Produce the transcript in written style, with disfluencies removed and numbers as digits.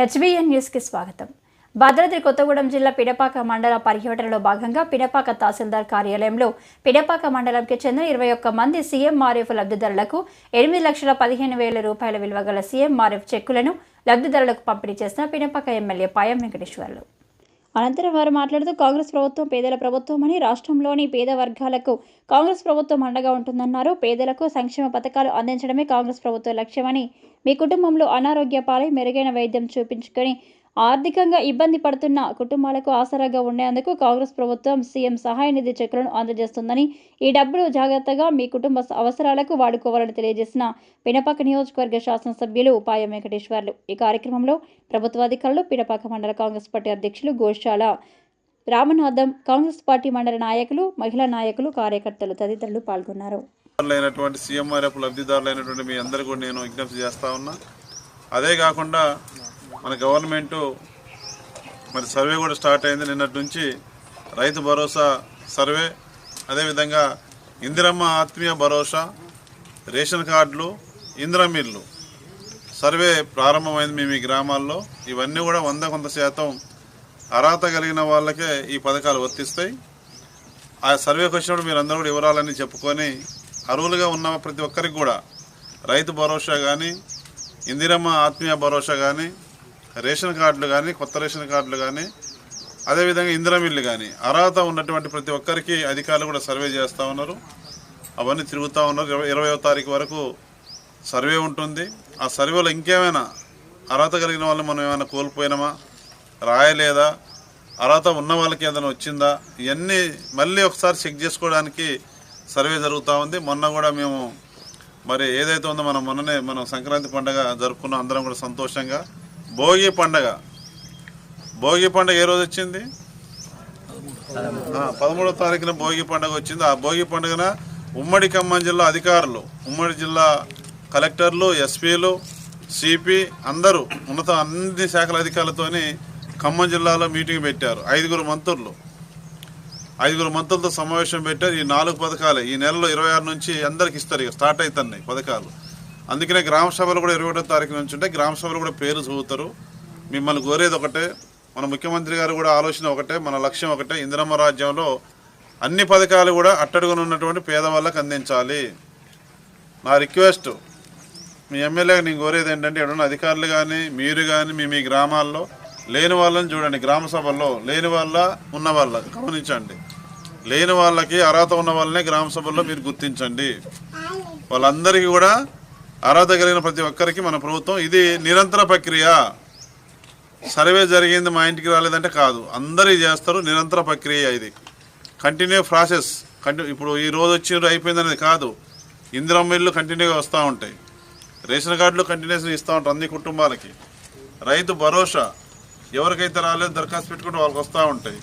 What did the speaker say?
HBN న్యూస్కి స్వాగతం. భద్రాద్రి కొత్తగూడెం జిల్లా పినపాక మండల పర్యటనలో భాగంగా పినపాక తహసీల్దార్ కార్యాలయంలో పినపాక మండలంకి చెందిన 21 మంది సీఎంఆర్ఎఫ్ లబ్ధిదారులకు 8,15,000 రూపాయల విలువ గల సీఎంఆర్ఎఫ్ చెక్కులను లబ్ధిదారులకు పంపిణీ చేసిన పినపాక ఎమ్మెల్యే పాయం వెంకటేశ్వర్లు. అనంతరం వారు మాట్లాడుతూ కాంగ్రెస్ ప్రభుత్వం పేదల ప్రభుత్వమని, రాష్ట్రంలోని పేద వర్గాలకు కాంగ్రెస్ ప్రభుత్వం అండగా ఉంటుందన్నారు. పేదలకు సంక్షేమ పథకాలు అందించడమే కాంగ్రెస్ ప్రభుత్వ లక్ష్యమని, మీ కుటుంబంలో అనారోగ్య పాలై మెరుగైన వైద్యం చూపించుకొని ఆర్థికంగా ఇబ్బంది పడుతున్న కుటుంబాలకు ఆసరాగా ఉండేందుకు కాంగ్రెస్ ప్రభుత్వం సీఎం సహాయ నిధి చెక్కులను అందజేస్తుందని, ఈ డబ్బులు జాగ్రత్తగా మీ కుటుంబ అవసరాలకు వాడుకోవాలని తెలియజేసిన పినపాక నియోజకవర్గ శాసనసభ్యులు పాయం వెంకటేశ్వర్లు. ఈ కార్యక్రమంలో ప్రభుత్వాధికారులు, పినపాక మండల కాంగ్రెస్ పార్టీ అధ్యక్షులు గోశాల రామనాథం, కాంగ్రెస్ పార్టీ మండల నాయకులు, మహిళా నాయకులు, కార్యకర్తలు తదితరులు పాల్గొన్నారు. సీఎంఆర్ఎఫ్ లబ్ధిదారులైనటువంటి మీ అందరికీ కూడా నేను విజ్ఞప్తి చేస్తా ఉన్నా. అదే కాకుండా మన గవర్నమెంటు మరి సర్వే కూడా స్టార్ట్ అయింది. నిన్నటి నుంచి రైతు భరోసా సర్వే, అదేవిధంగా ఇందిరమ్మ ఆత్మీయ భరోసా, రేషన్ కార్డులు, ఇందిరమ్మ ఇల్లు సర్వే ప్రారంభమైంది మీ గ్రామాల్లో. ఇవన్నీ కూడా 100% అర్హత కలిగిన వాళ్ళకే ఈ పథకాలు వర్తిస్తాయి. ఆ సర్వేకి వచ్చినప్పుడు మీరు అందరూ కూడా వివరాలన్నీ చెప్పుకొని అర్హులుగా ఉన్న ప్రతి ఒక్కరికి కూడా రైతు భరోసా కానీ, ఇందిరమ్మ ఆత్మీయ భరోసా కానీ, రేషన్ కార్డులు కానీ, కొత్త రేషన్ కార్డులు కానీ, అదేవిధంగా ఇందిరమ్మ ఇల్లు కానీ అర్హత ఉన్నటువంటి ప్రతి ఒక్కరికి అధికారులు కూడా సర్వే చేస్తూ ఉన్నారు. అవన్నీ తిరుగుతూ ఉన్నారు. 20వ తారీఖు వరకు సర్వే ఉంటుంది. ఆ సర్వేలో ఇంకేమైనా అర్హత కలిగిన వాళ్ళు మనం ఏమైనా కోల్పోయినామా, రాయలేదా, అర్హత ఉన్న వాళ్ళకి ఏదైనా వచ్చిందా, ఇవన్నీ మళ్ళీ ఒకసారి చెక్ చేసుకోవడానికి సర్వే జరుగుతూ ఉంది. మొన్న కూడా మేము మరి ఏదైతే ఉందో మొన్ననే మనం సంక్రాంతి పండుగ జరుపుకున్నాం అందరం కూడా సంతోషంగా. భోగి పండుగ ఏ రోజు వచ్చింది? 13వ తారీఖున భోగి పండుగ వచ్చింది. ఆ భోగి పండుగన ఉమ్మడి ఖమ్మం జిల్లా అధికారులు, ఉమ్మడి జిల్లా కలెక్టర్లు, ఎస్పీలు, సిపి అందరూ అన్ని శాఖల అధికారులతోని ఖమ్మం జిల్లాలో మీటింగ్ పెట్టారు. 5 మంత్రులతో సమావేశం పెట్టారు. ఈ 4 పథకాలే ఈ నెలలో 26 నుంచి అందరికి ఇస్తారు. ఇక స్టార్ట్ అవుతున్నాయి పథకాలు. అందుకనే గ్రామ సభలు కూడా 21వ తారీఖు నుంచి ఉంటాయి. గ్రామ సభలు కూడా పేరు చదువుతారు. మిమ్మల్ని కోరేది ఒకటే, మన ముఖ్యమంత్రి గారు కూడా ఆలోచన ఒకటే, మన లక్ష్యం ఒకటే. ఇందిరమ్మ రాజ్యంలో అన్ని పథకాలు కూడా అట్టడుగున ఉన్నటువంటి పేదవాళ్ళకి అందించాలి. నా రిక్వెస్ట్ మీ ఎమ్మెల్యేగా నేను కోరేది ఏంటంటే, ఎక్కడున్న అధికారులు కానీ, మీరు కానీ మీ గ్రామాల్లో లేని వాళ్ళని చూడండి. గ్రామ సభల్లో లేని వాళ్ళ ఉన్న వాళ్ళ గమనించండి. లేని వాళ్ళకి అర్హత ఉన్న వాళ్ళనే గ్రామ సభల్లో మీరు గుర్తించండి. వాళ్ళందరికీ కూడా అర్హత కలిగిన ప్రతి ఒక్కరికి మన ప్రభుత్వం ఇది నిరంతర ప్రక్రియ. సర్వే జరిగింది మా ఇంటికి రాలేదంటే కాదు, అందరూ చేస్తారు. నిరంతర ప్రక్రియ ఇది, కంటిన్యూ ప్రాసెస్. ఇప్పుడు ఈ రోజు వచ్చి అయిపోయింది అనేది కాదు. ఇందిరమ్మ ఇల్లు కంటిన్యూగా వస్తూ ఉంటాయి, రేషన్ కార్డులు కంటిన్యూస్గా ఇస్తూ ఉంటారు అన్ని కుటుంబాలకి. రైతు భరోసా ఎవరికైతే రాలేదు దరఖాస్తు పెట్టుకుంటే వాళ్ళకి వస్తూ ఉంటాయి.